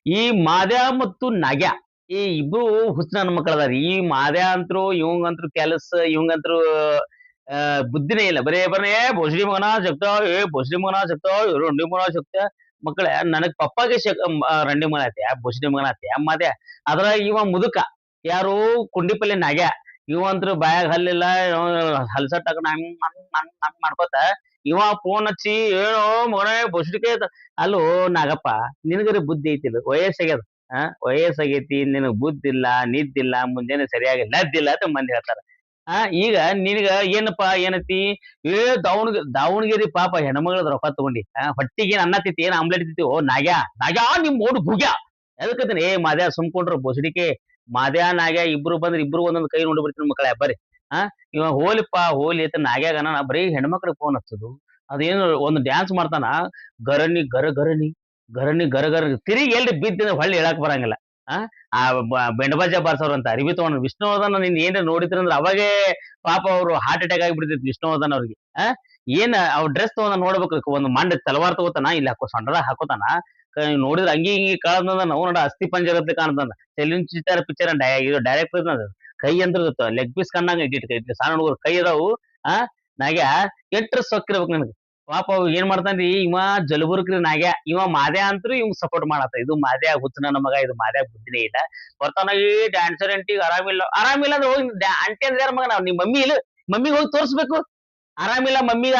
ಈ ಮಾದ್ಯ ಮತ್ತು ನಾಗ್ಯ ಈ ಇಬ್ರು ಹುಚ್ಚ ನನ್ನ ಮಕ್ಕಳ ಅದಾರ. ಈ ಮಾದ್ಯ ಅಂತರು ಇವಂಗಂತ್ರು ಕೆಲಸ ಇವಂಗಂತ್ರು ಬುದ್ಧಿನೇ ಇಲ್ಲ. ಬರೇ ಭೋಸಡಿ ಮಗನ ಜಗ್ತಾವ್, ಭೋಸಡಿ ಮಗನ ಜಗ್ತಾವ್, ರಂಡಿ ಮಗನ ಜಗ್ತ ಮಕ್ಕಳ ನನಗ್ ಪಪ್ಪಾಗೆ ರಂಡಿ ಮಗನ ಆತ್ಯ, ಭೋಸಡಿ ಮಗನ ಆತ್ಯ ಮಾದ್ಯ. ಅದ್ರಾಗ ಇವ ಮುದುಕ ಯಾರು ಕುಂಡಿಪಲ್ಲೆ ನಾಗ್ಯ. ಇವಂತ್ರು ಬಾಯಾಗ ಹಲ್ಲಿಲ್ಲ, ಹಲ್ಸಟ್ ಹಾಕೊಂಡ್ ಹಂಗ್ ಮಾಡ್ಕೋತ ಇವ ಫೋನ್ ಹಚ್ಚಿ ಏನೋ ಮಗನೇ ಭೋಸಡಿಕೆ ಅಲ್ಲೋ ನಾಗಪ್ಪ, ನಿನಗರ ಬುದ್ಧಿ ಐತಿಲ್ಲ, ವಯಸ್ಸಾಗ್ಯದ. ವಯಸ್ಸಾಗೈತಿ, ನಿನಗ್ ಬುದ್ಧಿಲ್ಲ, ನಿದ್ದಿಲ್ಲ, ಮುಂಜಾನೆ ಸರಿಯಾಗಿ ಲದ್ದಿಲ್ಲ ಅಂತ ಮಂದಿ ಹೇಳ್ತಾರ. ಈಗ ನಿನಗ ಏನಪ್ಪಾ ಏನೈತಿ, ದಾವಣಗೆರೆ ಪಾಪ ಹೆಣ್ಮಗಳದ ರೊಕ್ಕ ತಗೊಂಡಿ ಹೊಟ್ಟಿಗೆ ಅನ್ನ ತಿತ್ತಿ ಏನ್ ಆಮ್ಲೆಟ್ ತಿತ್ತಿ. ಓ ನಾಗ್ಯಾ ನಿಮ್ ಓಡ್ ಭುಗ್ಯ ಎದಕ್ಕಂತೀನಿ. ಮಾದ್ಯ ಸುಮ್ಕೊಂಡ್ರು ಬೋಸಡಿಕೆ. ಮಾದ್ಯ ನಾಗ್ಯ ಇಬ್ರು ಬಂದ್ರ ಇಬ್ರು ಒಂದೊಂದ್ ಕೈ ನೋಡಿ ಬಿಡ್ತೀನಿ ಮಕ್ಕಳ ಬರ್ರಿ. ಇವ ಹೋಲಿ ಅಂತ ನಾಗ್ಯಾಗನ ಬರೀ ಹೆಣ್ಮಕ್ಳಿಗೆ ಫೋನ್ ಹಚ್ಚುದು. ಅದೇನು ಒಂದು ಡ್ಯಾನ್ಸ್ ಮಾಡ್ತಾನ, ಗರನಿ ಗರ ಗರನಿ ಗರನಿ ಗರ ಗರ ತಿರುಗಿ ಎಲ್ರಿ ಬಿದ್ದ ಹೊಳ್ಳಿ ಹೇಳಕ್ ಬರಂಗಿಲ್ಲ. ಬೆಂಡಬಾಜ ಬಾರ್ಸವ್ರ ಅಂತ ಅರಿವಿ ತಗೊಂಡ್ ವಿಷ್ಣುವರ್ಧನ್ ನಿನ್ ಏನ್ರ ನೋಡಿದ್ರಿ ಅಂದ್ರೆ ಅವಾಗೇ ಪಾಪ ಅವ್ರು ಹಾರ್ಟ್ ಅಟ್ಯಾಕ್ ಆಗಿಬಿಡ್ತಿತ್ತು ವಿಷ್ಣುವರ್ಧನ್ ಅವ್ರಿಗೆ. ಏನ್ ಅವ್ರ ಡ್ರೆಸ್ ತಗೊಂಡ್ ನೋಡ್ಬೇಕು, ಒಂದು ಮಂಡ ತಲವಾರ್ ತಗೋತಾನ, ಇಲ್ಲಿ ಸೊಂಡದಾಗ ಹಾಕೋತಾನ. ನೋಡಿದ್ರ ಅಂಗಿ ಹಿಂಗಿ ಕಾಳದ ನಾವು ನೋಡ ಅಸ್ಥಿ ಪಂಜರತ್ತೆ ಕಾಣ್ತದ. ಸೆಲ್ಯೂನ್ ಚಿತ್ತಾರ ಪಿಕ್ಚರ್ ಇದು ಡೈರೆಕ್ಟರ್ ಕೈ ಅಂತ ಲೆಗ್ ಪೀಸ್ ಕಂಡಂಗ ಇಟ್ಟಿಟ್ಟು ಸಣ್ಣ ಹುಡುಗರು ಕೈ ಅದಾವು. ನಾಗ್ಯ ಎಟ್ರ ಸೊಕ್ಕಿರ್ಬೇಕು ನನಗೆ. ಪಾಪ ಅವ್ ಏನ್ ಮಾಡ್ತಾನ್ರಿ ಇವ ಜಲಬುರ್ಕ್ರಿ ನಾಗ್ಯ. ಇವ ಮಾದ್ಯ ಅಂತೂ ಇವ್ ಸಪೋರ್ಟ್ ಮಾಡತ್ತ. ಇದು ಮಾದ್ಯ ಹುಚ್ಚ ನನ್ನ ಮಗ, ಇದು ಮಾದ್ಯ ಬುದ್ಧಿನೇ ಇಲ್ಲ. ಬರ್ತಾನ ಈ ಡ್ಯಾನ್ಸರ್ ಅಂಟಿಗೆ ಆರಾಮಿಲ್ಲ ಅಂದ್ರೆ ಹೋಗಿ ಅಂಟಿ ಅಂದ್ರೆ ಯಾರ ಮಗ ನಾವ್ ನಿಮ್ ಮಮ್ಮಿ ಇಲ್ಲ, ಮಮ್ಮಿಗೆ ಹೋಗಿ ತೋರ್ಸ್ಬೇಕು. ಆರಾಮಿಲ್ಲ ಮಮ್ಮಿಗೆ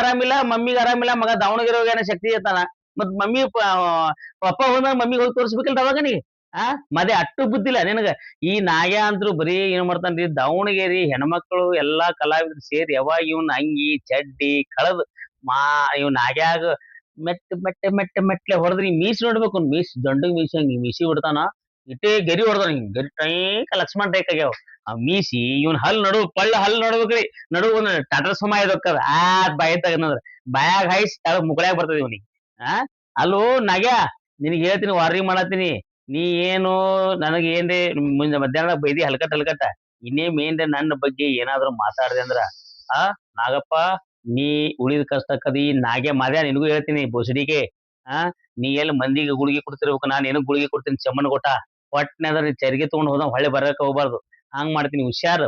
ಆರಾಮಿಲ್ಲ ಮಗ ದಾವಣಗೆರೆ ಹೋಗ್ಯಾನ ಶಕ್ತಿ ಇರ್ತಾನ. ಮತ್ ಮಮ್ಮಿ ಪಪ್ಪ ಹೋದಾಗ ಮಮ್ಮಿಗೆ ಹೋಗಿ ತೋರ್ಸ್ಬೇಕಲ್ರ ಅವಾಗ ನೀ. ಮಾದ್ಯ ಅಟ್ಟು ಬುದ್ಧಿಲ್ಲ ನಿನಗ. ಈ ನಾಗ್ಯ ಅಂತ್ರು ಬರೀ ಏನ್ ಮಾಡ್ತಾನ್ರಿ, ದಾವಣಗೆರೆ ಹೆಣ್ಮಕ್ಳು ಎಲ್ಲಾ ಕಲಾವಿದ್ರು ಸೇರಿ ಯಾವಾಗ ಇವ್ನ ಅಂಗಿ ಚಡ್ಡಿ ಕಳದ್ ಇವ್ ನಾಗ್ಯಾಗ ಮೆಟ್ಟೆ ಹೊಡೆದ್ರಿ. ಮೀಸಿ ನೋಡ್ಬೇಕು, ದಂಡಗ್ ಮೀಸಿ ಹಂಗಿ ಮೀಸಿ ಬಿಡ್ತಾನ. ಇಟ್ಟೇ ಗೆರಿ ಹೊಡ್ದಾನ, ಹಿಂಗ್ ಗೆರಿ ಟೈಕ್ ಲಕ್ಷ್ಮಣ್ ಟೈಕ್ ಆಗ್ಯಾವ ಆ ಮೀಸಿ. ಇವನ್ ಹಲ್ ನೋಡ್ಬೇಕ್ರಿ, ನಡು ಒಂದ್ ಟಾಟಾ ಸುಮ ಇದಕ್ಕದ ಬಾಯಿ ತಗನಂದ್ರ ಬಾಯಾಗ ಹಾಯ್ಸಿ ಮುಗಳಾಗ ಬರ್ತದ ಇವನಿಗೆ. ಅಲ್ಲೋ ನಾಗ್ಯ, ನಿನಗ್ ಹೇಳ್ತೀನಿ, ವಾರ್ನಿಂಗ್ ಮಾಡತ್ತೀನಿ. ನೀ ಏನು ನನಗ್ ಏನ್ರಿ ಮುಂಜೆ ಮಧ್ಯಾಹ್ನ ಬೈದಿ ಹಲ್ಕಟ್ಟ ಇನ್ನೇಮ್ ಏನ್ರಿ ನನ್ನ ಬಗ್ಗೆ ಏನಾದ್ರು ಮಾತಾಡ್ದೆ ಅಂದ್ರ ನಾಗಪ್ಪ ನೀ ಉಳಿದ ಕಷ್ಟಕ್ಕದಿ. ನಾಗ್ಯ ಮಾದ್ಯ ನಿನಗೂ ಹೇಳ್ತೀನಿ ಬೋಸಡಿಗೆ. ನೀ ಎಲ್ಲಿ ಮಂದಿಗೆ ಗುಳಿಗೆ ಕೊಡ್ತಿರ್ಬೇಕು, ನಾನ್ ಏನಕ್ ಗುಳಿಗೆ ಕೊಡ್ತೀನಿ ಚಮ್ಮನ್ ಕೊಟ್ಟ. ಒಟ್ನೆ ಅದ್ರ ಚರಿಗೆ ತಗೊಂಡ್ ಹೋದ ಹೊಳ್ಳಿ ಬರಕ್ ಹೋಗ್ಬಾರ್ದು. ಹಂಗ್ ಮಾಡ್ತೀನಿ, ಹುಷಾರ್.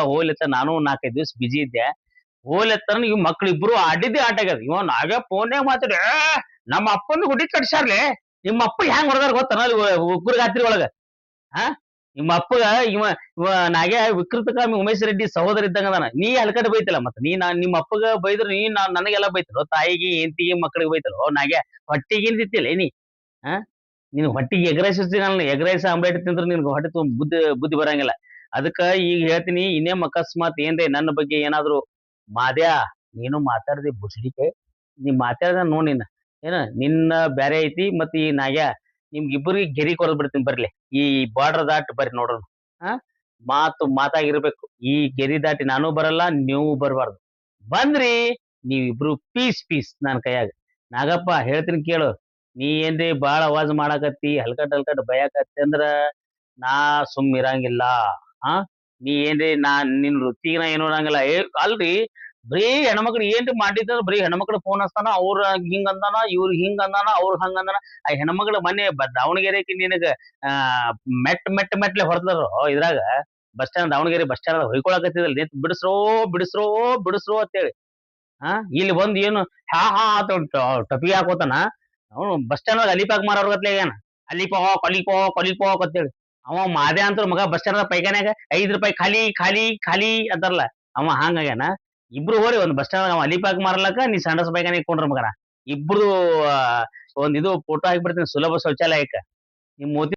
ಹೋಲಿತ್ತ ನಾನು 4-5 ದಿವ್ಸ ಬಿಜಿ ಇದ್ದೆ. ಹೋಲೆತ್ತಾರ ಇವ್ ಮಕ್ಳು ಇಬ್ರು ಆಡಿದ್ದೆ ಆಟ ಆಗ್ಯದ. ಇವ ನಾಗ್ಯ ಫೋನ್ಯಾಗ ಮಾತಾಡಿ ನಮ್ಮ ಅಪ್ಪನ ಗುಡಿ ಕಟ್ಸಾರ್ಲೆ, ನಿಮ್ಮ ಅಪ್ಪ ಹೆಂಗ್ ಹೊಡೆದಾರ ಗೊತ್ತಾನ ಅಲ್ಲಿ ಉಗ್ರಗಾತ್ರಿ ಒಳಗ. ನಿಮ್ಮ ಅಪ್ಪಗ ಇವ ನಾಗ್ಯ ವಿಕೃತಕಾಮಿ ಉಮೇಶ್ ರೆಡ್ಡಿ ಸಹೋದರ ಇದ್ದಂಗ ಅದಾನ. ನೀ ಹಲ್ಕಟ್ ಬೈತಿಲ್ಲ ಮತ್ತ ನಿಮ್ಮ ಅಪ್ಪಗ ಬೈದ್ರ ನೀ ನನಗೆಲ್ಲ ಬೈತಲೋ, ತಾಯಿಗೆ ಹೆಂಡತಿಗೆ ಮಕ್ಕಳಿಗೆ ಬೈತಲೋ ನಾಗ್ಯ. ಹೊಟ್ಟಿಗೇನ್ ತಿತ್ತಿಲ್ಲ ನೀ. ನಿನ್ ಹೊಟ್ಟಿಗೆ ಎಗ್ರೈಸ್ ಆಮ್ಲೆಟ್ ತಿಂದ್ರೆ ನಿನ್ಗೆ ಹೊಟ್ಟೆ ತುಂಬ ಬುದ್ಧಿ ಬರಂಗಿಲ್ಲ. ಅದಕ್ಕ ಈಗ ಹೇಳ್ತೀನಿ, ಇನ್ನೇಮ್ ಅಕಸ್ಮಾತ್ ಏನ್ರಿ ನನ್ನ ಬಗ್ಗೆ ಏನಾದ್ರು ಮಾದ್ಯ ನೀನು ಮಾತಾಡ್ದಿ ಬುಸಡಿಕೆ, ನೀ ಮಾತಾಡ್ದ ನೋಡ್ ನಿನ್ನ ಬ್ಯಾರೆ ಐತಿ. ಮತ್ ಈ ನಾಗ್ಯ ನಿಮ್ಗಿಬ್ಬರಿಗೆ ಗೆರಿ ಕೊರದ್ ಬಿಡ್ತೀನಿ ಬರ್ಲಿ. ಈ ಬಾರ್ಡರ್ ದಾಟ್ ಬರ್ರಿ ನೋಡೋಣ. ಮಾತಾಗಿರ್ಬೇಕು. ಈ ಗೆರಿ ದಾಟಿ ನಾನು ಬರಲ್ಲ, ನೀವು ಬರಬಾರ್ದು. ಬಂದ್ರಿ ನೀವಿಬ್ರು ಪೀಸ್ ನನ್ ಕೈಯಾಗ. ನಾಗಪ್ಪ ಹೇಳ್ತೀನಿ ಕೇಳು, ನೀ ಏನ್ರಿ ಬಾಳ ಅವಾಜ್ ಮಾಡಾಕತ್ತಿ, ಹಲ್ಕಟ್ ಬಯಾಕತ್ತಿ ಅಂದ್ರ ನಾ ಸುಮ್ ಇರಂಗಿಲ್ಲ. ನೀ ಏನ್ರಿ ನಿನ್ ವೃತ್ತಿಗೆ ನಾ ಏನು ಅನ್ನಂಗಿಲ್ಲ. ಅಲ್ರಿ ಬರೀ ಹೆಣ್ಮಕ್ಳು ಏನ್ರಿ ಮಾಡಿದ್ರ ಬರೀ ಹೆಣ್ಮಕ್ಳು ಫೋನ್ ಹಚ್ತಾನ. ಅವ್ರ ಹಿಂಗ್ ಅಂದಾನ, ಇವ್ರ ಹಿಂಗ್ ಅಂದಾನ, ಅವ್ರ ಹಂಗ ಅಂದಾನ. ಆ ಹೆಣ್ಮಕ್ಳು ಮೊನ್ನೆ ದಾವಣಗೆರೆಗೆ ನಿನಗ ಮೆಟ್ಲೆ ಹೊರತಾರ ಇದ್ರಾಗ bus stand, Davanagere bus stand ಹೊಯ್ಕೊಳಕತ್ತಿದಲ್ ನಿಂತ್ ಬಿಡಿಸ್ರೋ ಅಂತೇಳಿ. ಇಲ್ಲಿ ಬಂದ್ ಏನು ಟಪಿ ಹಾಕೋತಾನ. ಅವನು ಬಸ್ ಸ್ಟ್ಯಾಂಡ್ ಅಲಿಪಾಕ್ ಮಾರೋರ್ ಗತ್ಲೆ ಏನ ಅಲಿಪೋ ಅಂತೇಳಿ. ಅವ ಮಾದ್ಯ ಅಂತ ಮಗ ಬಸ್ ಸ್ಟ್ಯಾಂಡ್ ಪೈಖಾನ್ಯಾಗ ₹5 ಖಾಲಿ ಅಂತಾರಲ್ಲ, ಅವ ಹಂಗಾಗ್ಯಾನ. ಇಬ್ರು ಹೋರಿ ಒಂದ್ ಬಸ್ ಸ್ಟ್ಯಾಂಡ್ ಅವ ಅಲಿಪಾಕ್ ಮಾರ್ಲಕ್ಕ, ನೀ ಸಂಡಸ್ ಪೈಖಾನೆ ಇಟ್ಕೊಂಡ್ರ ಮಗನ. ಇಬ್ರು ಒಂದ್ ಇದು ಫೋಟೋ ಹಾಕ್ಬಿಡ್ತೀನಿ ಸುಲಭ ಶೌಚಾಲಯಕ್ಕ. ನಿಮ್ ಮೋದಿ